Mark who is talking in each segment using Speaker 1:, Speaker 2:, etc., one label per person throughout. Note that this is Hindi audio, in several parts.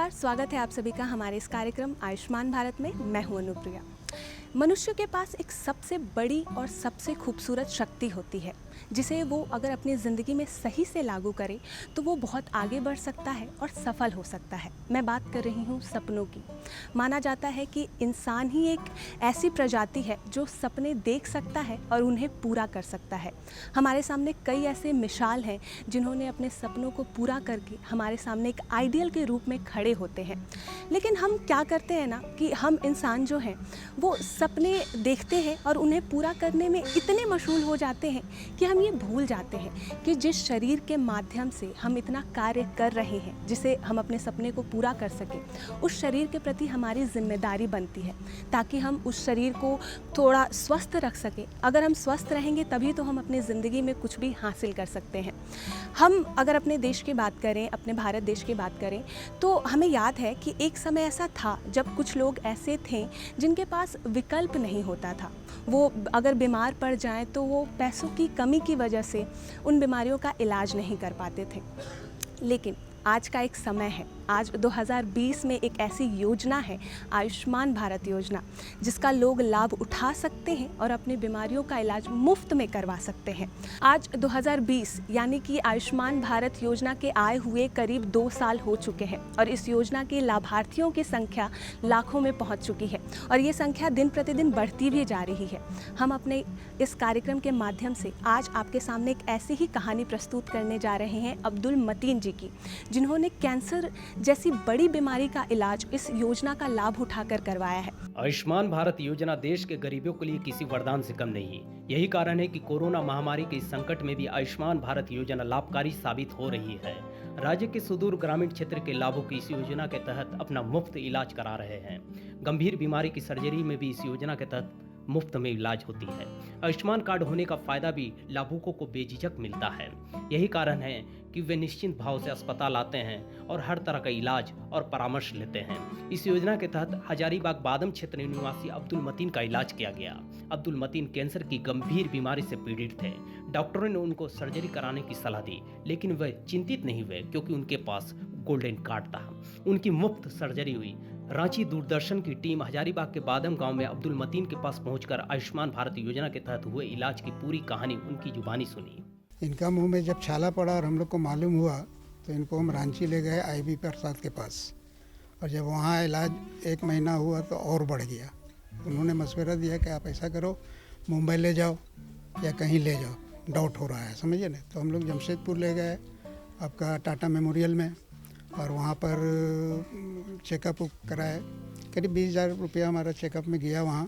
Speaker 1: नमस्कार, स्वागत है आप सभी का हमारे इस कार्यक्रम आयुष्मान भारत में। मैं हूं अनुप्रिया। मनुष्य के पास एक सबसे बड़ी और सबसे खूबसूरत शक्ति होती है जिसे वो अगर अपनी ज़िंदगी में सही से लागू करे तो वो बहुत आगे बढ़ सकता है और सफल हो सकता है। मैं बात कर रही हूँ सपनों की। माना जाता है कि इंसान ही एक ऐसी प्रजाति है जो सपने देख सकता है और उन्हें पूरा कर सकता है। हमारे सामने कई ऐसे मिसाल हैं जिन्होंने अपने सपनों को पूरा करके हमारे सामने एक आइडियल के रूप में खड़े होते हैं। लेकिन हम क्या करते हैं ना कि हम इंसान जो हैं वो सपने देखते हैं और उन्हें पूरा करने में इतने मशगूल हो जाते हैं कि हम ये भूल जाते हैं कि जिस शरीर के माध्यम से हम इतना कार्य कर रहे हैं जिसे हम अपने सपने को पूरा कर सकें, उस शरीर के प्रति हमारी जिम्मेदारी बनती है ताकि हम उस शरीर को थोड़ा स्वस्थ रख सकें। अगर हम स्वस्थ रहेंगे तभी तो हम अपनी ज़िंदगी में कुछ भी हासिल कर सकते हैं। हम अगर अपने देश की बात करें, अपने भारत देश की बात करें, तो हमें याद है कि एक समय ऐसा था जब कुछ लोग ऐसे थे जिनके पास विकल्प नहीं होता था। वो अगर बीमार पड़ जाएं तो वो पैसों की कमी की वजह से उन बीमारियों का इलाज नहीं कर पाते थे। लेकिन आज का एक समय है, आज 2020 में एक ऐसी योजना है आयुष्मान भारत योजना जिसका लोग लाभ उठा सकते हैं और अपनी बीमारियों का इलाज मुफ्त में करवा सकते हैं। आज 2020 यानी कि आयुष्मान भारत योजना के आए हुए करीब 2 साल हो चुके हैं और इस योजना के लाभार्थियों की संख्या लाखों में पहुंच चुकी है और ये संख्या दिन प्रतिदिन बढ़ती भी जा रही है। हम अपने इस कार्यक्रम के माध्यम से आज आपके सामने एक ऐसी ही कहानी प्रस्तुत करने जा रहे हैं अब्दुल मतीन जी की, जिन्होंने कैंसर जैसी बड़ी बीमारी का इलाज इस योजना का लाभ उठाकर करवाया है।
Speaker 2: आयुष्मान भारत योजना देश के गरीबों के लिए किसी वरदान से कम नहीं है। यही कारण है कि कोरोना महामारी के इस संकट में भी आयुष्मान भारत योजना लाभकारी साबित हो रही है। राज्य के सुदूर ग्रामीण क्षेत्र के लाभुक इस योजना के तहत अपना मुफ्त इलाज करा रहे हैं। गंभीर बीमारी की सर्जरी में भी इस योजना के तहत मुफ्त में इलाज होती है। आयुष्मान कार्ड होने का फायदा भी लाभुकों को बेझिझक मिलता है। यही कारण है कि वे निश्चिंत भाव से अस्पताल आते हैं और हर तरह का इलाज और परामर्श लेते हैं। इस योजना के तहत हजारीबाग बादम क्षेत्र निवासी अब्दुल मतीन का इलाज किया गया। अब्दुल मतीन कैंसर की गंभीर बीमारी से पीड़ित थे। डॉक्टरों ने उनको सर्जरी कराने की सलाह दी, लेकिन वे चिंतित नहीं हुए क्योंकि उनके पास गोल्डन कार्ड था। उनकी मुफ्त सर्जरी हुई। रांची दूरदर्शन की टीम हजारीबाग के बादम गांव में अब्दुल मतीन के पास पहुंचकर आयुष्मान भारत योजना के तहत हुए इलाज की पूरी कहानी उनकी जुबानी सुनी।
Speaker 3: इनका मुंह में जब छाला पड़ा और हम लोग को मालूम हुआ तो इनको हम रांची ले गए आईबी प्रसाद के पास, और जब वहाँ इलाज 1 महीना हुआ तो और बढ़ गया। उन्होंने मशवरा दिया कि आप ऐसा करो, मुंबई ले जाओ या कहीं ले जाओ, डाउट हो रहा है, समझिए ना। तो हम लोग जमशेदपुर ले गए आपका टाटा मेमोरियल में, और वहाँ पर चेकअप कराए। करीब 20,000 रुपया हमारा चेकअप में गया वहाँ,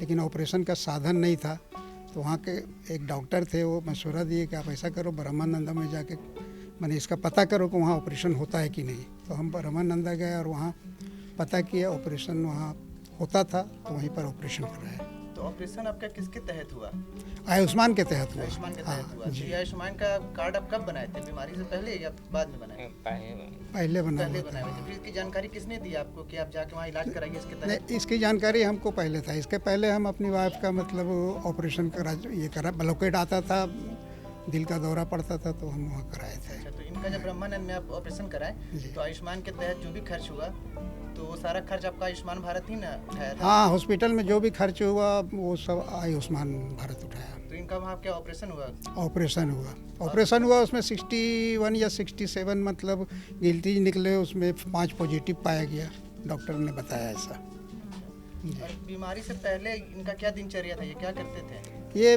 Speaker 3: लेकिन ऑपरेशन का साधन नहीं था। तो वहाँ के एक डॉक्टर थे, वो मशवरा दिए कि आप ऐसा करो, ब्रह्मानंदा में जाके मैंने इसका पता करो कि वहाँ ऑपरेशन होता है कि नहीं। तो हम ब्रह्मानंदा गए और वहाँ पता किया, ऑपरेशन वहाँ होता था, तो वहीं पर ऑपरेशन कराया।
Speaker 4: तो ऑपरेशन आपका किसके तहत हुआ?
Speaker 3: आयुष्मान के तहत हुआ।
Speaker 4: आयुष्मान के तहत हुआ।
Speaker 3: जी।
Speaker 4: तो ये आयुष्मान का कार्ड आप कब बनाए थे? बीमारी से पहले या बाद में बनाए?
Speaker 3: पहले बना
Speaker 4: पहले
Speaker 3: हुआ
Speaker 4: बनाए
Speaker 3: था।
Speaker 4: हुए थे। फिर इसकी जानकारी किसने दी आपको कि आप जाके वहाँ इलाज कराइए इसके तहत?
Speaker 3: नहीं, इसकी जानकारी हमको पहले था। इसके पहले हम अपनी वाइफ का मतलब ऑपरेशन करा ब्लॉकेट आता था, दिल का दौरा पड़ता था, तो हम वहाँ कराए थे।
Speaker 4: अच्छा, तो इनका जब ब्रह्मानंद में आप ऑपरेशन कराए तो आयुष्मान के तहत जो भी खर्च हुआ तो वो सारा खर्च आपका आयुष्मान भारत ही ना उठाया था?
Speaker 3: हाँ, हॉस्पिटल में जो भी खर्च हुआ वो सब आयुष्मान भारत उठाया।
Speaker 4: तो इनका वहाँ क्या ऑपरेशन हुआ?
Speaker 3: ऑपरेशन हुआ उसमें 61 या 67 मतलब गिल्टी निकले, उसमें 5 पॉजिटिव पाया गया, डॉक्टर ने बताया ऐसा।
Speaker 4: और बीमारी से पहले इनका क्या दिनचर्या था? ये क्या करते थे?
Speaker 3: ये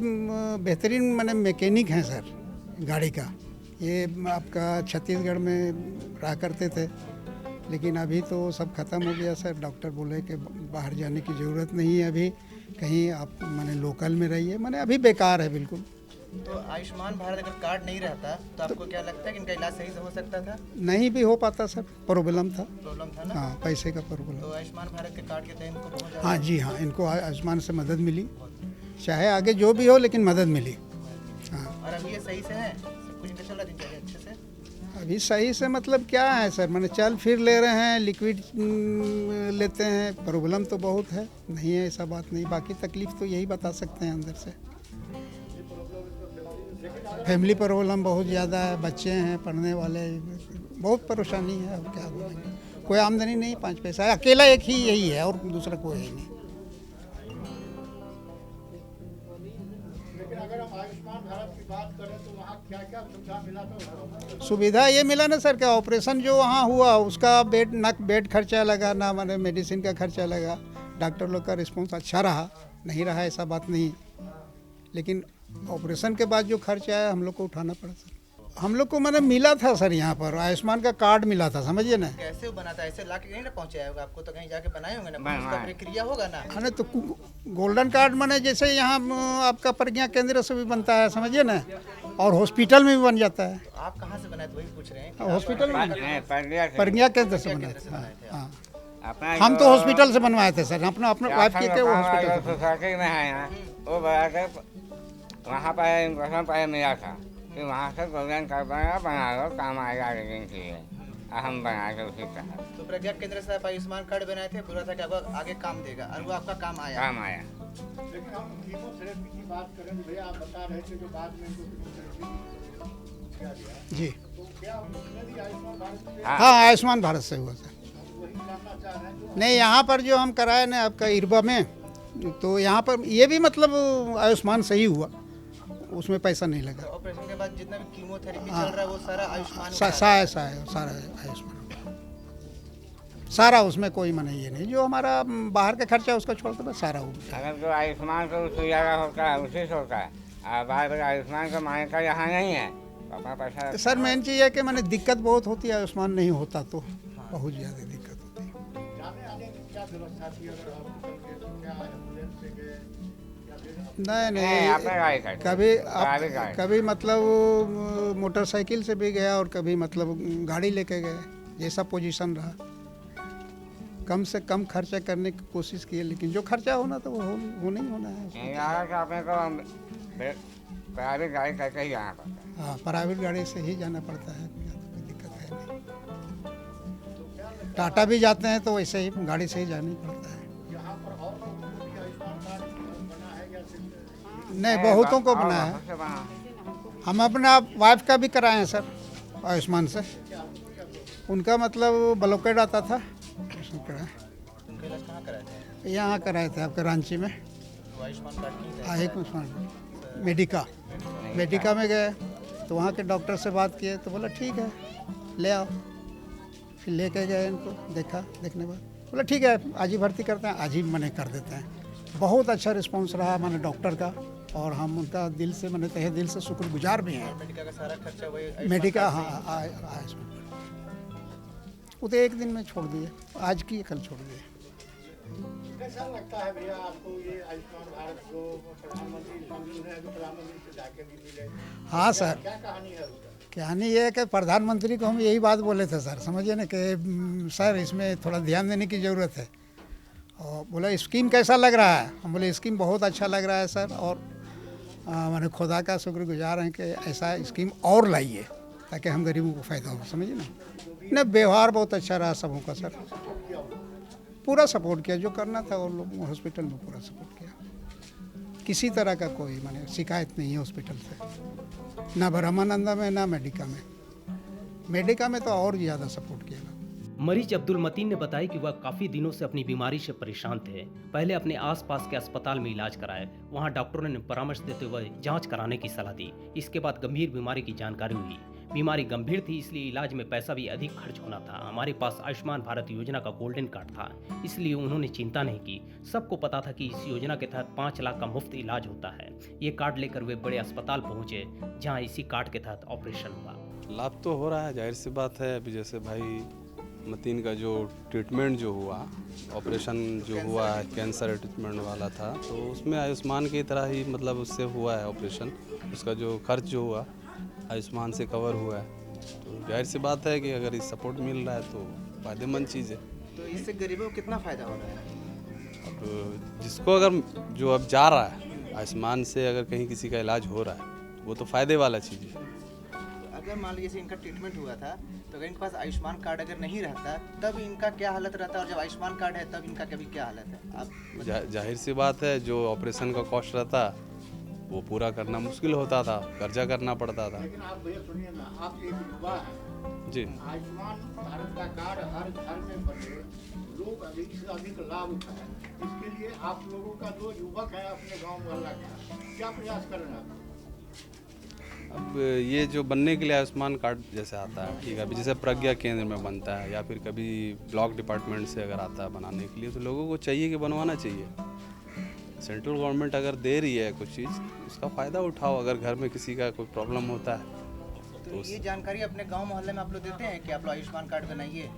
Speaker 3: बेहतरीन मैंने मैकेनिक हैं सर गाड़ी का। ये आपका छत्तीसगढ़ में रहा करते थे, लेकिन अभी तो सब ख़त्म हो गया सर। डॉक्टर बोले कि बाहर जाने की ज़रूरत नहीं है अभी, कहीं आप मैंने लोकल में रहिए, मैंने अभी बेकार है बिल्कुल।
Speaker 4: तो आयुष्मान भारत अगर कार्ड नहीं रहता तो आपको क्या लगता है कि इनका इलाज सही से हो सकता था?
Speaker 3: नहीं भी हो पाता सर, प्रॉब्लम था।
Speaker 4: प्रॉब्लम था ना?
Speaker 3: हाँ, पैसे का प्रॉब्लम।
Speaker 4: तो आयुष्मान भारत के कार्ड के तहत इनको बहुत ज़्यादा
Speaker 3: हाँ जी, हाँ, इनको आयुष्मान से मदद मिली, चाहे आगे जो भी हो, लेकिन मदद मिली। हाँ,
Speaker 4: और अभी ये सही से है, सब कुछ इनका चल रहा है दिनचर्या अच्छे से?
Speaker 3: अभी सही से मतलब क्या है सर, मैंने चल फिर ले रहे हैं, लिक्विड लेते हैं। प्रॉब्लम तो बहुत है, नहीं है ऐसा बात नहीं, बाकी तकलीफ तो यही बता सकते हैं अंदर से। फैमिली प्रॉब्लम बहुत ज़्यादा है, बच्चे हैं पढ़ने वाले, बहुत परेशानी है, अब क्या बोलेंगे। कोई आमदनी नहीं, 5 पैसा, अकेला एक ही यही है और दूसरा कोई है नहीं।
Speaker 5: लेकिन अगर हम आयुष्मान भारत की बात करें तो वहाँ क्या क्या सुविधा मिला तो
Speaker 3: सुविधा ये मिला ना सर, कि ऑपरेशन जो वहाँ हुआ उसका बेड खर्चा लगा ना, माने मेडिसिन का खर्चा लगा। डॉक्टर लोग का रिस्पॉन्स अच्छा रहा, नहीं रहा ऐसा बात नहीं, लेकिन ऑपरेशन के बाद जो खर्चा आया हम लोग को उठाना पड़ा सर। हम लोग को मैंने मिला था सर, यहाँ पर आयुष्मान का कार्ड मिला था, समझिए ना।
Speaker 4: कैसे वो बना था? ऐसे ला के नहीं ना पहुँचाया होगा आपको, तो कहीं जाके बनाए होंगे ना, उसका प्रक्रिया होगा ना।
Speaker 3: है ना, तो गोल्डन कार्ड माने जैसे यहाँ आपका प्रज्ञा केंद्र से भी बनता है, समझिए ना, और हॉस्पिटल में भी बन जाता है।
Speaker 4: आप कहाँ से बनाए थे वही पूछ रहे हैं?
Speaker 3: हॉस्पिटल में प्रज्ञा केंद्र से बना था। हाँ, हम तो हॉस्पिटल से बनवाए थे सर, अपना वाइफ की वो हॉस्पिटल से।
Speaker 6: सोसाइटी में है ना, वो बना के वहाँ पर मिला था कि वहाँ से गोल्डन कार्ड बना लो, काम आएगा लेकिन के लिए हम बना के उसी तरह
Speaker 4: तो प्रज्ञा केंद्र से आप आयुष्मान कार्ड बनाए थे, पूरा था कि आपको आगे काम देगा, और वो आपका काम आया।
Speaker 6: काम आया।
Speaker 5: लेकिन हम कीमोथेरेपी की बात करें तो भैया आप बता रहे थे जो बाद में इनको कीमोथेरेपी किया गया,
Speaker 3: जी
Speaker 5: तो क्या उसमें भी आयुष्मान भारत से
Speaker 3: हाँ, आयुष्मान भारत से हुआ सर।
Speaker 5: वही जानना चाह रहे हैं जो
Speaker 3: नहीं, यहाँ पर जो हम कराए ना आपका इरबा में, तो यहाँ पर ये भी मतलब आयुष्मान से ही हुआ, उसमें पैसा नहीं लगा।
Speaker 4: ऑपरेशन के बाद जितना भी कीमोथेरेपी चल रहा है वो सारा आयुष्मान
Speaker 3: सारा आयुष्मान, सारा उसमें कोई मना ये नहीं, जो हमारा बाहर का खर्चा उसका छोड़ दो, सारा हो गया।
Speaker 6: अगर जो आयुष्मान से उसी जगह होता है उसी से होता है, और बाहर आयुष्मान का माने का यहाँ नहीं है, तो अपना पैसा।
Speaker 3: सर मेन चीज़ है कि मैंने दिक्कत बहुत होती है, आयुष्मान नहीं होता तो बहुत ज़्यादा दिक्कत होती है।
Speaker 5: जाने आने की क्या व्यवस्था थी? अगर हॉस्पिटल के तो क्या एम्बुलेंस से गए या फिर
Speaker 3: नहीं
Speaker 6: अपने गाड़ी का
Speaker 3: कभी मतलब मोटरसाइकिल से भी गया और कभी मतलब गाड़ी लेके गए, जैसा पोजीशन रहा। कम से कम खर्चा करने की कोशिश की है, लेकिन जो खर्चा होना तो वो नहीं होना है।
Speaker 6: अपने को प्राइवेट गाड़ी करके ही जाना पड़ता है।
Speaker 3: हाँ, प्राइवेट गाड़ी से ही जाना पड़ता है, कोई दिक्कत है नहीं। टाटा भी जाते हैं तो वैसे ही गाड़ी से ही जाना ही पड़ता है।
Speaker 5: यहाँ पर और लोगों को भी आयुष्मान कार्ड बना है या सिर्फ
Speaker 3: नहीं, बहुतों को बना है। हम अपना वाइफ का भी कराए हैं सर आयुष्मान से। उनका मतलब ब्लॉकेड आता था, उसमें कराए।
Speaker 4: उनका इलाज कहाँ कराए थे?
Speaker 3: यहाँ कराए थे आपके रांची में,
Speaker 4: वो आयुष्मान कार्ड की
Speaker 3: आयुष्मान मेडिका में गए तो वहाँ के डॉक्टर से बात किए तो बोला ठीक है ले आओ। फिर लेके गए इनको, देखने के बाद बोला ठीक है आज ही भर्ती करते हैं, आज ही मने कर देते हैं। बहुत अच्छा रिस्पांस रहा मैंने डॉक्टर का, और हम उनका दिल से मैंने तहे दिल से शुक्रगुजार भी हैं।
Speaker 4: मेडिका का सारा खर्चा वही
Speaker 3: मेडिका हाँ आयुष्मान वो तो एक दिन में छोड़ दिए, आज की कल छोड़ दिए।
Speaker 5: कैसा लगता है भैया आपको ये आयुष्मान भारत जो प्रधानमंत्री मंजूर है, जो प्रधानमंत्री से जाके भी मिले?
Speaker 3: हाँ सर,
Speaker 5: क्या कहानी है उसका?
Speaker 3: कहानी ये है कि प्रधानमंत्री को हम यही बात बोले थे सर, समझिए ना कि सर इसमें थोड़ा ध्यान देने की ज़रूरत है। और बोला स्कीम कैसा लग रहा है? हम बोले स्कीम बहुत अच्छा लग रहा है सर, और मैंने खुदा का शुक्रगुजार हैं कि ऐसा स्कीम और लाइए ताकि हम गरीबों को फ़ायदा हो, समझिए ना। व्यवहार बहुत अच्छा रहा सबों का सर, पूरा सपोर्ट किया, जो करना था वो लोग हॉस्पिटल में पूरा सपोर्ट किया। किसी तरह का कोई माने शिकायत नहीं है हॉस्पिटल से, ना ब्रह्मानंदा में ना मेडिका में तो और ज़्यादा सपोर्ट किया।
Speaker 2: मरीज अब्दुल मतीन ने बताया कि वह काफी दिनों से अपनी बीमारी से परेशान थे। पहले अपने आसपास के अस्पताल में इलाज कराए, वहां डॉक्टरों ने परामर्श देते हुए जांच कराने की सलाह दी। इसके बाद गंभीर बीमारी की जानकारी हुई। बीमारी गंभीर थी, इसलिए इलाज में पैसा भी अधिक खर्च होना था। हमारे पास आयुष्मान भारत योजना का गोल्डन कार्ड था, इसलिए उन्होंने चिंता नहीं की। सबको पता था कि इस योजना के तहत 5 लाख का मुफ्त इलाज होता है। ये कार्ड लेकर वे बड़े अस्पताल पहुंचे, जहाँ इसी कार्ड के तहत ऑपरेशन हुआ।
Speaker 7: लाभ तो हो रहा है, जाहिर सी बात है। अभी जैसे भाई मतीन का जो ट्रीटमेंट जो हुआ, ऑपरेशन जो हुआ है कैंसर ट्रीटमेंट वाला था, तो उसमें आयुष्मान की तरह ही मतलब उससे हुआ है ऑपरेशन। उसका जो खर्च जो हुआ आयुष्मान से कवर हुआ है, तो जाहिर सी बात है कि अगर इस सपोर्ट मिल रहा है तो फ़ायदेमंद चीज़ है।
Speaker 4: तो इससे गरीबों को कितना फ़ायदा हो रहा है?
Speaker 7: अब जिसको अगर जो अब जा रहा है आयुष्मान से, अगर कहीं किसी का इलाज हो रहा है वो तो फ़ायदे वाला चीज़ है।
Speaker 4: अगर मान लीजिए इनका ट्रीटमेंट हुआ था तो अगर इनके पास आयुष्मान कार्ड अगर नहीं रहता तब इनका क्या हालत रहता, और जब आयुष्मान कार्ड है तब इनका कभी क्या हालत है? आप
Speaker 7: जाहिर सी बात है, जो ऑपरेशन का कॉस्ट रहता वो पूरा करना मुश्किल होता था, कर्जा करना पड़ता था।
Speaker 5: लेकिन आप भैया सुनिए ना, आप एक युवा हैं,
Speaker 7: जी।
Speaker 5: आयुष्मान भारत का कार्ड हर घर में बने, लोग अधिक से अधिक लाभ उठाएं। इसके लिए आप लोगों का जो युवक है अपने गांव मोहल्ला का क्या प्रयास कर रहे हैं आप?
Speaker 7: अब ये जो बनने के लिए आयुष्मान कार्ड जैसे आता है, ठीक है, अभी जैसे प्रज्ञा केंद्र में बनता है या फिर कभी ब्लॉक डिपार्टमेंट से अगर आता है बनाने के लिए, तो लोगों को चाहिए कि बनवाना चाहिए। सेंट्रल गवर्नमेंट अगर दे रही है कुछ चीज़, उसका फ़ायदा उठाओ। अगर घर में किसी का कोई प्रॉब्लम होता है
Speaker 4: तो ये जानकारी अपने गांव मोहल्ले में आप लोग देते हैं कि आप लोग आयुष्मान कार्ड बनाइए?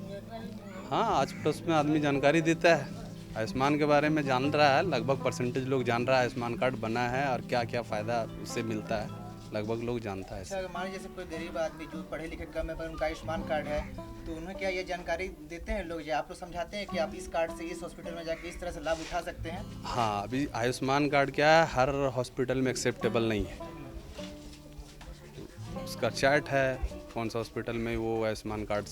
Speaker 7: हाँ, आज प्लस में आदमी जानकारी देता है, आयुष्मान के बारे में जान रहा है। लगभग परसेंटेज लोग जान रहा है आयुष्मान कार्ड बना है और क्या क्या फ़ायदा उससे मिलता है, लगभग लोग जानता है।
Speaker 4: अच्छा, अगर मान लीजिए जैसे कोई गरीब आदमी जो पढ़े लिखे कम है पर उनका आयुष्मान कार्ड है, तो उन्हें क्या ये जानकारी देते हैं लोग, या आप लोग समझाते हैं कि आप इस कार्ड से इस हॉस्पिटल में जाके इस तरह से लाभ उठा सकते हैं?
Speaker 7: हाँ, अभी आयुष्मान कार्ड क्या है, हर हॉस्पिटल में एक्सेप्टेबल नहीं है। उसका चार्ट है कौन सा हॉस्पिटल में वो आयुष्मान कार्ड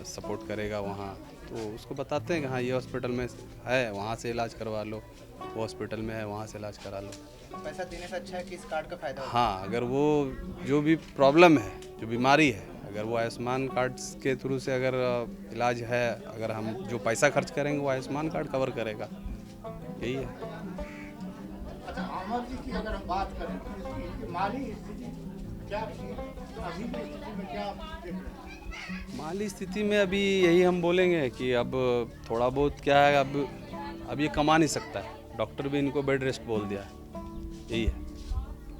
Speaker 7: सपोर्ट करेगा वहाँ, तो उसको बताते हैं कि हाँ ये हॉस्पिटल में है, वहाँ से इलाज करवा लो, वो हॉस्पिटल में है, वहाँ से इलाज करा लो।
Speaker 4: पैसा देने से अच्छा है कि इस कार्ड का फायदा हो?
Speaker 7: हाँ, अगर वो जो भी प्रॉब्लम है, जो बीमारी है, अगर वो आयुष्मान कार्ड के थ्रू से अगर इलाज है, अगर हम जो पैसा खर्च करेंगे वो आयुष्मान कार्ड कवर करेगा, यही है।
Speaker 5: अच्छा, अमर जी की अगर हम बात करें तो इसकी माली स्थिति क्या थी, अभी की स्थिति में क्या आप देख रहे हैं?
Speaker 7: माली स्थिति में अभी यही हम बोलेंगे कि अब थोड़ा बहुत क्या है, अब ये कमा नहीं सकता है, डॉक्टर भी इनको बेड रेस्ट बोल दिया है, यही है,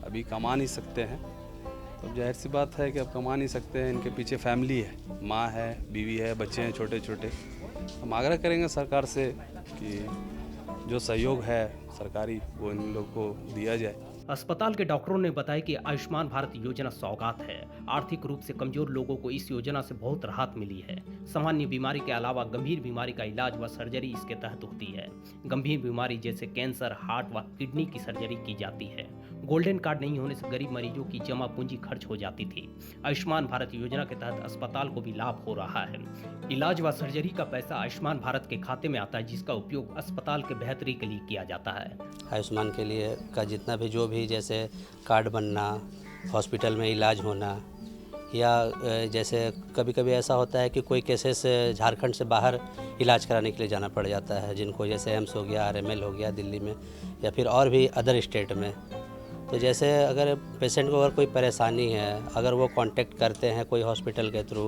Speaker 7: अभी कमा नहीं सकते हैं। तो अब जाहिर सी बात है कि अब कमा नहीं सकते हैं, इनके पीछे फैमिली है, माँ है, बीवी है, बच्चे हैं छोटे छोटे। हम आग्रह करेंगे सरकार से कि जो सहयोग है सरकारी वो इन लोग को दिया जाए।
Speaker 2: अस्पताल के डॉक्टरों ने बताया कि आयुष्मान भारत योजना सौगात है। आर्थिक रूप से कमजोर लोगों को इस योजना से बहुत राहत मिली है। सामान्य बीमारी के अलावा गंभीर बीमारी का इलाज व सर्जरी इसके तहत होती है। गंभीर बीमारी जैसे कैंसर, हार्ट व किडनी की सर्जरी की जाती है। गोल्डन कार्ड नहीं होने से गरीब मरीजों की जमा पूंजी खर्च हो जाती थी। आयुष्मान भारत योजना के तहत अस्पताल को भी लाभ हो रहा है। इलाज व सर्जरी का पैसा आयुष्मान भारत के खाते में आता है, जिसका उपयोग अस्पताल के बेहतरी के लिए किया जाता है।
Speaker 8: आयुष्मान के लिए का जितना भी जो भी जैसे कार्ड बनना, हॉस्पिटल में इलाज होना, या जैसे कभी कभी ऐसा होता है कि कोई केसेस झारखंड से बाहर इलाज कराने के लिए जाना पड़ जाता है, जिनको जैसे एम्स हो गया, RML हो गया दिल्ली में, या फिर और भी अदर स्टेट में। तो जैसे अगर पेशेंट को अगर कोई परेशानी है, अगर वो कांटेक्ट करते हैं कोई हॉस्पिटल के थ्रू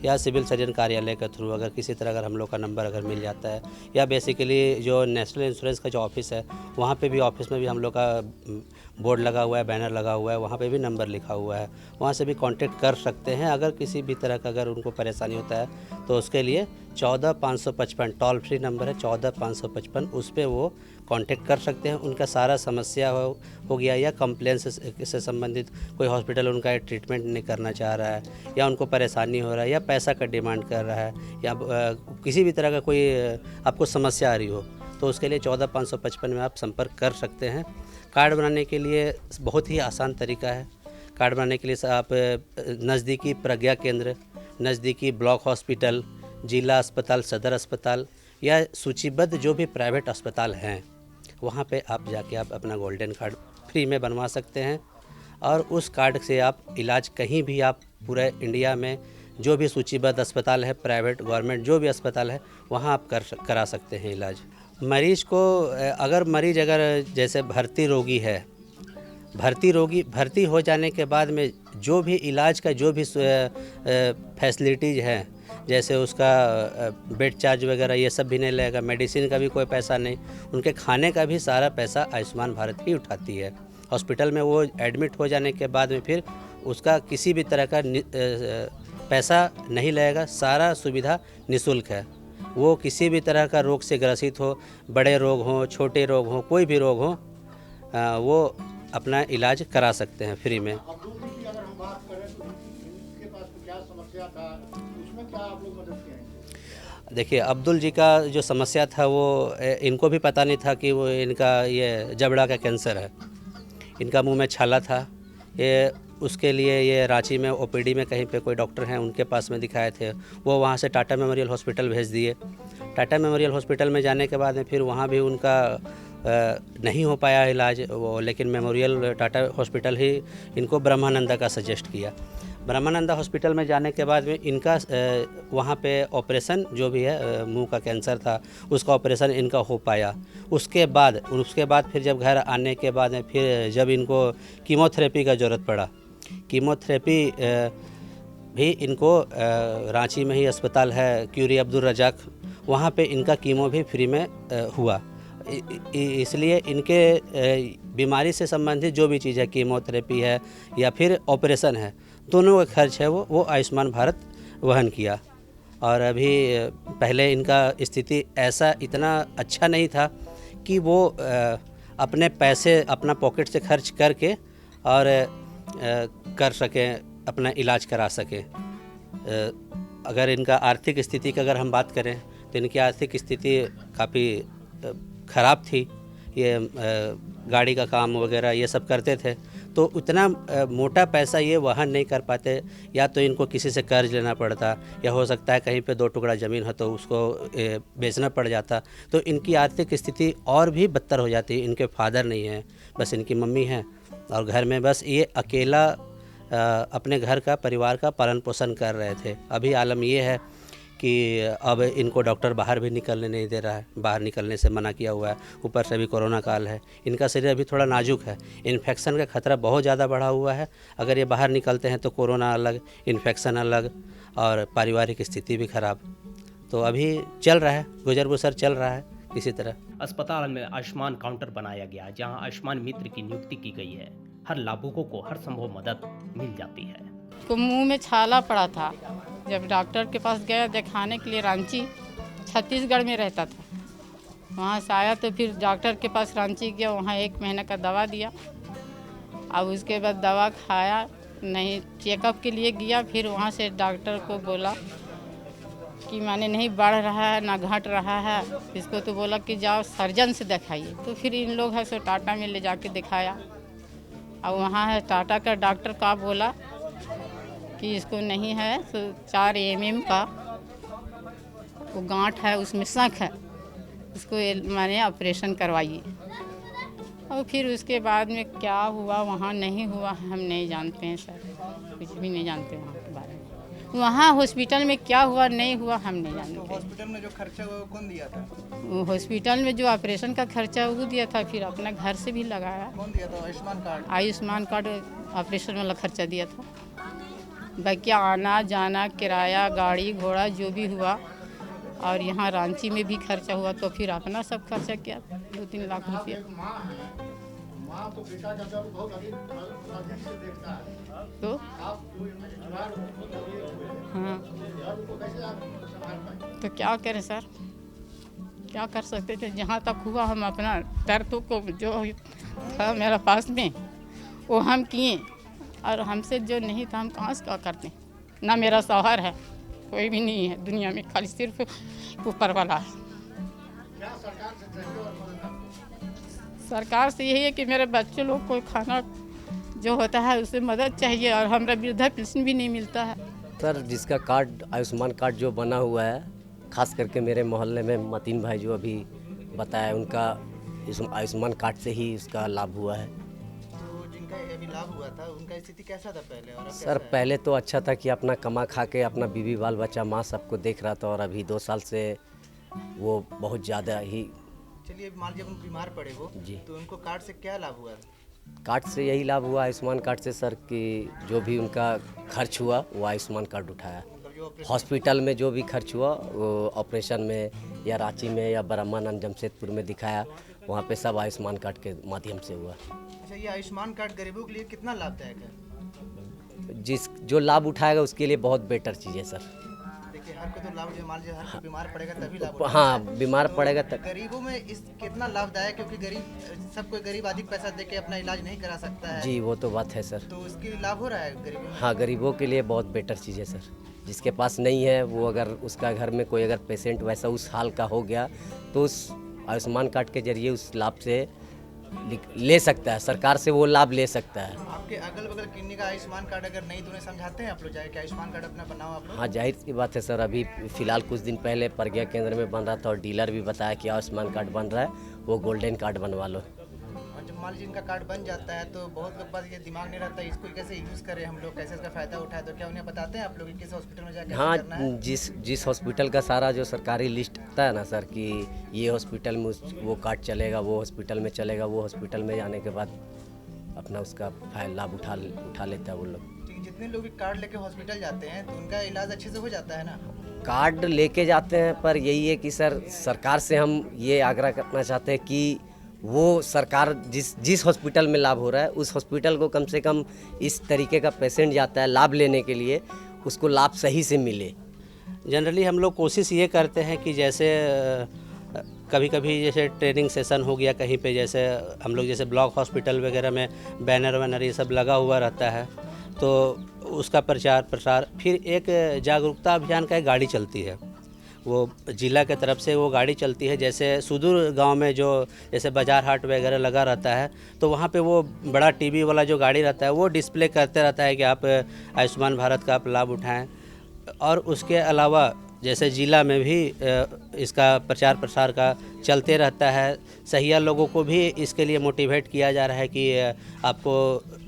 Speaker 8: या सिविल सर्जन कार्यालय के थ्रू, अगर किसी तरह अगर हम लोग का नंबर अगर मिल जाता है, या बेसिकली जो नेशनल इंश्योरेंस का जो ऑफिस है वहाँ पे भी, ऑफिस में भी हम लोग का बोर्ड लगा हुआ है, बैनर लगा हुआ है, वहाँ पे भी नंबर लिखा हुआ है, वहाँ से भी कांटेक्ट कर सकते हैं। अगर किसी भी तरह का अगर उनको परेशानी होता है तो उसके लिए 14555 टोल फ्री नंबर है, 14555, उस पर वो कांटेक्ट कर सकते हैं। उनका सारा समस्या हो गया, या कंप्लेन से संबंधित कोई हॉस्पिटल उनका ट्रीटमेंट नहीं करना चाह रहा है, या उनको परेशानी हो रहा है, या पैसा का डिमांड कर रहा है, या किसी भी तरह का कोई आपको समस्या आ रही हो, तो उसके लिए 14555 में आप संपर्क कर सकते हैं। कार्ड बनाने के लिए बहुत ही आसान तरीका है। कार्ड बनाने के लिए आप नज़दीकी प्रज्ञा केंद्र, नज़दीकी ब्लॉक हॉस्पिटल, जिला अस्पताल, सदर अस्पताल, या सूचीबद्ध जो भी प्राइवेट अस्पताल हैं, वहाँ पे आप जाके आप अपना गोल्डन कार्ड फ्री में बनवा सकते हैं। और उस कार्ड से आप इलाज कहीं भी, आप पूरे इंडिया में जो भी सूचीबद्ध अस्पताल है, प्राइवेट गवर्नमेंट जो भी अस्पताल है, वहाँ आप करा सकते हैं इलाज। मरीज़ को अगर जैसे भर्ती रोगी है, भर्ती हो जाने के बाद में जो भी इलाज का जो भी फैसिलिटीज़ हैं, जैसे उसका बेड चार्ज वगैरह ये सब भी नहीं लगेगा, मेडिसिन का भी कोई पैसा नहीं, उनके खाने का भी सारा पैसा आयुष्मान भारत ही उठाती है। हॉस्पिटल में वो एडमिट हो जाने के बाद में फिर उसका किसी भी तरह का पैसा नहीं लगेगा, सारा सुविधा निःशुल्क है। वो किसी भी तरह का रोग से ग्रसित हो, बड़े रोग हों, छोटे रोग हों, कोई भी रोग हो, वो अपना इलाज करा सकते हैं फ्री में।
Speaker 5: अब्दुल जी की अगर हम बात करें तो इनके पास क्या समस्या था, उसमें क्या आप लोग मदद किए?
Speaker 8: देखिए, अब्दुल जी का जो समस्या था वो इनको भी पता नहीं था कि वो इनका ये जबड़ा का कैंसर है। इनका मुंह में छाला था, ये उसके लिए ये रांची में OPD में कहीं पे कोई डॉक्टर हैं उनके पास में दिखाए थे। वो वहाँ से टाटा मेमोरियल हॉस्पिटल भेज दिए। टाटा मेमोरियल हॉस्पिटल में जाने के बाद में फिर वहाँ भी उनका नहीं हो पाया इलाज वो, लेकिन मेमोरियल टाटा हॉस्पिटल ही इनको ब्रह्मानंदा का सजेस्ट किया। ब्रह्मानंदा हॉस्पिटल में जाने के बाद में इनका वहाँ पे ऑपरेशन जो भी है मुंह का कैंसर था उसका ऑपरेशन इनका हो पाया। उसके बाद फिर जब घर आने के बाद में फिर जब इनको कीमोथेरेपी का ज़रूरत पड़ा, कीमोथेरेपी भी इनको रांची में ही अस्पताल है क्यूरी अब्दुल रज़ाक, वहाँ पे इनका कीमो भी फ्री में हुआ। इसलिए इनके बीमारी से संबंधित जो भी चीज़ है, कीमोथेरेपी है या फिर ऑपरेशन है, दोनों का खर्च है वो आयुष्मान भारत वहन किया। और अभी पहले इनका स्थिति ऐसा इतना अच्छा नहीं था कि वो अपने पैसे अपना पॉकेट से खर्च करके और कर सकें, अपना इलाज करा सकें। अगर इनका आर्थिक स्थिति की अगर हम बात करें तो इनकी आर्थिक स्थिति काफ़ी ख़राब थी। ये गाड़ी का काम वगैरह ये सब करते थे, तो उतना मोटा पैसा ये वहन नहीं कर पाते। या तो इनको किसी से कर्ज लेना पड़ता, या हो सकता है कहीं पे 2 टुकड़ा ज़मीन हो तो उसको बेचना पड़ जाता, तो इनकी आर्थिक स्थिति और भी बदतर हो जाती। इनके फादर नहीं हैं, बस इनकी मम्मी हैं, और घर में बस ये अकेला अपने घर का परिवार का पालन पोषण कर रहे थे। अभी आलम ये है कि अब इनको डॉक्टर बाहर भी निकलने नहीं दे रहा है, बाहर निकलने से मना किया हुआ है। ऊपर से अभी कोरोना काल है, इनका शरीर अभी थोड़ा नाजुक है, इन्फेक्शन का खतरा बहुत ज़्यादा बढ़ा हुआ है। अगर ये बाहर निकलते हैं तो कोरोना अलग, इन्फेक्शन अलग, और पारिवारिक स्थिति भी ख़राब। तो अभी चल रहा है, गुजर बसर चल रहा है किसी तरह।
Speaker 2: अस्पताल में आयुष्मान काउंटर बनाया गया, जहां आयुष्मान मित्र की नियुक्ति की गई है। हर लाभुकों को हर संभव मदद मिल जाती है।
Speaker 9: को मुंह में छाला पड़ा था, जब डॉक्टर के पास गया दिखाने के लिए, रांची छत्तीसगढ़ में रहता था, वहाँ से आया तो फिर डॉक्टर के पास रांची गया, वहाँ 1 महीने का दवा दिया। अब उसके बाद दवा खाया नहीं, चेकअप के लिए गया, फिर वहाँ से डॉक्टर को बोला कि माने नहीं बढ़ रहा है ना घट रहा है, इसको तो बोला कि जाओ सर्जन से दिखाइए। तो फिर इन लोग है सो टाटा में ले जाके दिखाया। अब वहाँ है टाटा का डॉक्टर का बोला कि इसको नहीं है, तो 4 mm का वो गांठ है, उसमें शंख है, इसको माने ऑपरेशन करवाइए। और फिर उसके बाद में क्या हुआ वहाँ नहीं हुआ हम नहीं जानते हैं सर, कुछ भी नहीं जानते वहाँ के बारे में। वहाँ हॉस्पिटल में क्या हुआ नहीं हुआ हम नहीं जानते।
Speaker 4: हॉस्पिटल में जो खर्चा हुआ वो कौन दिया था?
Speaker 9: वो हॉस्पिटल में जो ऑपरेशन का खर्चा वो दिया था, फिर अपना घर से भी लगाया।
Speaker 4: कौन दिया था? Ayushman card.
Speaker 9: Ayushman card operation वाला खर्चा दिया था। बाकी आना जाना, किराया, गाड़ी घोड़ा जो भी हुआ, और यहाँ रांची में भी खर्चा हुआ, तो फिर अपना सब खर्चा किया 2-3 लाख रुपया।
Speaker 5: माँ तो बेटा का दर्द बहुत अधिक से देखता है,
Speaker 9: तो
Speaker 5: आप जो इलाज
Speaker 9: हाँ,
Speaker 5: दर्द को कैसे आप संभाल पाए?
Speaker 9: तो क्या करें सर, क्या कर सकते थे। जहाँ तक हुआ हम अपना दर्द को जो था मेरा पास में वो हम किए, और हमसे जो नहीं था हम कहाँ से क्या करते। ना मेरा शौहर है, कोई भी नहीं है दुनिया में, खाली सिर्फ ऊपर वाला है।
Speaker 5: क्या सरकार से चाहिए और मदद आपको?
Speaker 9: सरकार से यही है कि मेरे बच्चे लोग को खाना जो होता है उससे मदद चाहिए, और हमारा वृद्धा पेंशन भी नहीं मिलता है।
Speaker 10: सर जिसका कार्ड आयुष्मान कार्ड जो बना हुआ है, खास करके मेरे मोहल्ले में मतीन भाई जो अभी बताया, उनका इस आयुष्मान कार्ड से ही उसका लाभ हुआ है।
Speaker 4: तो जिनका अभी लाभ हुआ था उनका स्थिति कैसा था पहले और अब
Speaker 10: सर
Speaker 4: कैसा है?
Speaker 10: पहले तो अच्छा था कि अपना कमा खा के अपना बीवी बाल बच्चा माँ सबको देख रहा था, और अभी 2 साल से वो बहुत ज़्यादा ही।
Speaker 4: चलिए मान लीजिए उन बीमार पड़े वो
Speaker 10: जी।
Speaker 4: तो उनको कार्ड से क्या लाभ हुआ?
Speaker 10: कार्ड से यही लाभ हुआ आयुष्मान कार्ड से सर, कि जो भी उनका खर्च हुआ वो आयुष्मान कार्ड उठाया।
Speaker 4: मतलब जो ऑपरेशन
Speaker 10: हॉस्पिटल में जो भी खर्च हुआ वो ऑपरेशन में या रांची में या ब्रह्मानंद जमशेदपुर में दिखाया, वहाँ पे सब आयुष्मान कार्ड के माध्यम से हुआ।
Speaker 4: अच्छा, ये आयुष्मान कार्ड गरीबों के लिए कितना लाभदायक है?
Speaker 10: जिस जो लाभ उठाएगा उसके लिए बहुत बेटर चीज़ है सर।
Speaker 4: देखिए हर को तो लाभ, जो मान लीजिए हर कोई बीमार पड़ेगा तभी लाभ
Speaker 10: हाँ, बीमार पड़ेगा तब।
Speaker 4: गरीबों में इस कितना लाभदायक, क्योंकि गरीब सब कोई गरीब अधिक पैसा दे के अपना इलाज नहीं करा सकता है।
Speaker 10: जी वो तो बात है सर।
Speaker 4: तो उसके लिए लाभ हो रहा है गरीबों में?
Speaker 10: हाँ, गरीबों के लिए बहुत बेटर चीज़ है सर। जिसके पास नहीं है वो अगर उसका घर में कोई अगर पेशेंट वैसा उस हाल का हो गया तो उस आयुष्मान कार्ड के जरिए उस लाभ से ले सकता है, सरकार से वो लाभ ले सकता है।
Speaker 4: आपके अगल बगल किन्नी का आयुष्मान कार्ड अगर नहीं तो उन्हें समझाते हैं आप लोग जाए कि आयुष्मान कार्ड अपना बनाओ आप लोग?
Speaker 10: हाँ, जाहिर सी बात है सर। अभी फ़िलहाल कुछ दिन पहले प्रज्ञा केंद्र में बन रहा था, और डीलर भी बताया कि आयुष्मान कार्ड बन रहा है, वो गोल्डन कार्ड बनवा लो।
Speaker 4: और जो मान लीजिए इनका कार्ड बन जाता है तो बहुत लोग पास ये दिमाग नहीं रहता इसको कैसे यूज़ करें, हम लोग कैसे इसका फ़ायदा उठाएं, तो क्या उन्हें बताते हैं आप लोग कि किस हॉस्पिटल में जाकर
Speaker 10: हाँ,
Speaker 4: करना है?
Speaker 10: जिस हॉस्पिटल का सारा जो सरकारी लिस्ट आता है ना सर कि ये हॉस्पिटल में वो कार्ड चलेगा, वो हॉस्पिटल में चलेगा, वो हॉस्पिटल में जाने के बाद अपना उसका लाभ उठा लेता है वो लोग।
Speaker 4: जितने लोग भी कार्ड लेके हॉस्पिटल जाते हैं तो उनका इलाज अच्छे से हो जाता है ना?
Speaker 10: कार्ड लेके जाते हैं, पर यही है कि सर सरकार से हम ये आग्रह करना चाहते हैं कि वो सरकार जिस हॉस्पिटल में लाभ हो रहा है उस हॉस्पिटल को कम से कम इस तरीके का पेशेंट जाता है लाभ लेने के लिए, उसको लाभ सही से मिले।
Speaker 8: जनरली हम लोग कोशिश ये करते हैं कि जैसे कभी कभी जैसे ट्रेनिंग सेशन हो गया कहीं पे, जैसे हम लोग जैसे ब्लॉक हॉस्पिटल वगैरह में बैनर वैनर ये सब लगा हुआ रहता है, तो उसका प्रचार प्रसार, फिर एक जागरूकता अभियान का एक गाड़ी चलती है, वो जिला के तरफ से वो गाड़ी चलती है। जैसे सुदूर गांव में जो जैसे बाजार हाट वगैरह लगा रहता है तो वहाँ पे वो बड़ा टीवी वाला जो गाड़ी रहता है वो डिस्प्ले करते रहता है कि आप आयुष्मान भारत का आप लाभ उठाएं। और उसके अलावा जैसे जिला में भी इसका प्रचार प्रसार का चलते रहता है। सहिया लोगों को भी इसके लिए मोटिवेट किया जा रहा है कि आपको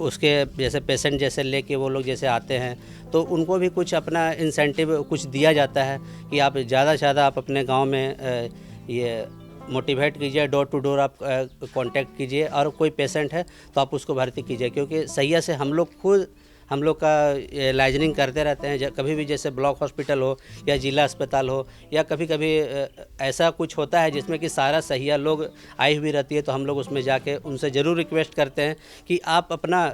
Speaker 8: उसके जैसे पेशेंट जैसे लेके वो लोग जैसे आते हैं तो उनको भी कुछ अपना इंसेंटिव कुछ दिया जाता है कि आप ज़्यादा से ज़्यादा आप अपने गांव में ये मोटिवेट कीजिए, डोर टू डोर आप कांटेक्ट कीजिए और कोई पेशेंट है तो आप उसको भर्ती कीजिए, क्योंकि सहिया से हम लोग का लाइजनिंग करते रहते हैं। कभी भी जैसे ब्लॉक हॉस्पिटल हो या जिला अस्पताल हो या कभी कभी ऐसा कुछ होता है जिसमें कि सारा सहिया लोग आई हुई रहती है, तो हम लोग उसमें जाके उनसे ज़रूर रिक्वेस्ट करते हैं कि आप अपना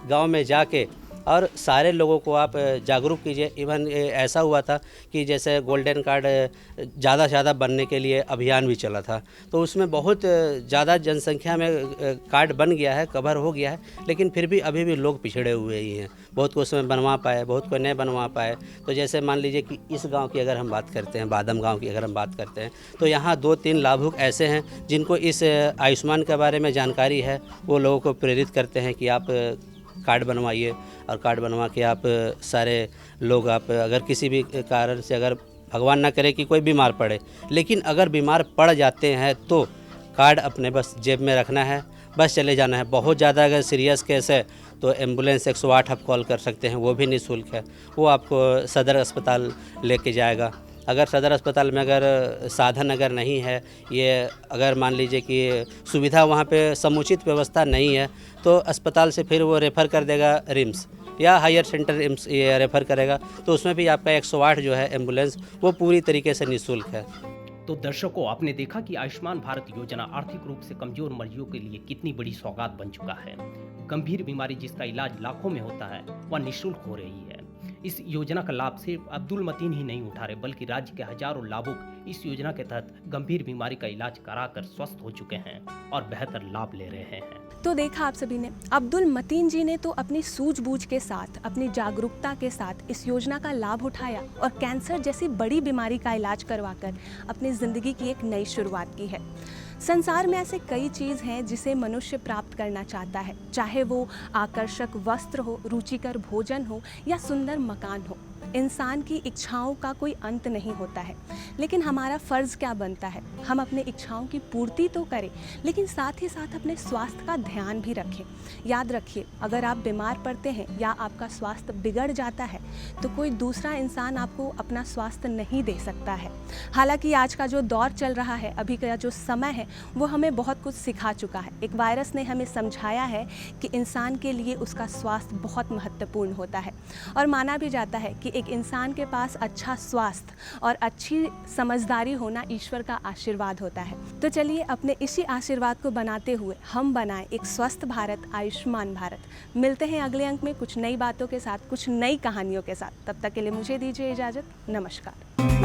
Speaker 8: गांव में जाके और सारे लोगों को आप जागरूक कीजिए। इवन ऐसा हुआ था कि जैसे गोल्डन कार्ड ज़्यादा से ज़्यादा बनने के लिए अभियान भी चला था, तो उसमें बहुत ज़्यादा जनसंख्या में कार्ड बन गया है, कवर हो गया है, लेकिन फिर भी अभी भी लोग पिछड़े हुए ही हैं। बहुत को उसमें बनवा पाए, बहुत को नहीं बनवा पाए। तो जैसे मान लीजिए कि इस गांव की अगर हम बात करते हैं, बादम गांव की अगर हम बात करते हैं, तो यहाँ 2-3 लाभुक ऐसे हैं जिनको इस आयुष्मान के बारे में जानकारी है। वो लोगों को प्रेरित करते हैं कि आप कार्ड बनवाइए और कार्ड बनवा के आप सारे लोग आप अगर किसी भी कारण से अगर भगवान ना करे कि कोई बीमार पड़े, लेकिन अगर बीमार पड़ जाते हैं तो कार्ड अपने बस जेब में रखना है, बस चले जाना है। बहुत ज़्यादा अगर सीरियस केस है तो एम्बुलेंस 108 आप कॉल कर सकते हैं, वो भी निःशुल्क है, वो आपको सदर अस्पताल लेके जाएगा। अगर सदर अस्पताल में अगर साधन अगर नहीं है, ये अगर मान लीजिए कि सुविधा वहाँ पे समुचित व्यवस्था नहीं है, तो अस्पताल से फिर वो रेफ़र कर देगा रिम्स या हायर सेंटर रिम्स ये रेफ़र करेगा, तो उसमें भी आपका 108 जो है एम्बुलेंस वो पूरी तरीके से निःशुल्क है।
Speaker 2: तो दर्शकों, आपने देखा कि आयुष्मान भारत योजना आर्थिक रूप से कमजोर मरीजों के लिए कितनी बड़ी सौगात बन चुका है। गंभीर बीमारी जिसका इलाज लाखों में होता है वह निःशुल्क हो रही है। इस योजना का लाभ सिर्फ अब्दुल मतीन ही नहीं उठा रहे, बल्कि राज्य के हजारों लाभुक इस योजना के तहत गंभीर बीमारी का इलाज कराकर स्वस्थ हो चुके हैं और बेहतर लाभ ले रहे हैं।
Speaker 1: तो देखा आप सभी ने, अब्दुल मतीन जी ने तो अपनी सूझबूझ के साथ, अपनी जागरूकता के साथ इस योजना का लाभ उठाया और कैंसर जैसी बड़ी बीमारी का इलाज करवाकर अपनी ज़िंदगी की एक नई शुरुआत की है। संसार में ऐसे कई चीज़ हैं जिसे मनुष्य प्राप्त करना चाहता है, चाहे वो आकर्षक वस्त्र हो, रुचिकर भोजन हो या सुंदर मकान हो। इंसान की इच्छाओं का कोई अंत नहीं होता है, लेकिन हमारा फ़र्ज़ क्या बनता है, हम अपने इच्छाओं की पूर्ति तो करें, लेकिन साथ ही साथ अपने स्वास्थ्य का ध्यान भी रखें। याद रखिए, अगर आप बीमार पड़ते हैं या आपका स्वास्थ्य बिगड़ जाता है तो कोई दूसरा इंसान आपको अपना स्वास्थ्य नहीं दे सकता है। हालांकि आज का जो दौर चल रहा है, अभी का जो समय है, वो हमें बहुत कुछ सिखा चुका है। एक वायरस ने हमें समझाया है कि इंसान के लिए उसका स्वास्थ्य बहुत महत्वपूर्ण होता है और माना भी जाता है कि एक इंसान के पास अच्छा स्वास्थ्य और अच्छी समझदारी होना ईश्वर का आशीर्वाद होता है। तो चलिए अपने इसी आशीर्वाद को बनाते हुए हम बनाएं एक स्वस्थ भारत, आयुष्मान भारत। मिलते हैं अगले अंक में कुछ नई बातों के साथ, कुछ नई कहानियों के साथ। तब तक के लिए मुझे दीजिए इजाज़त। नमस्कार।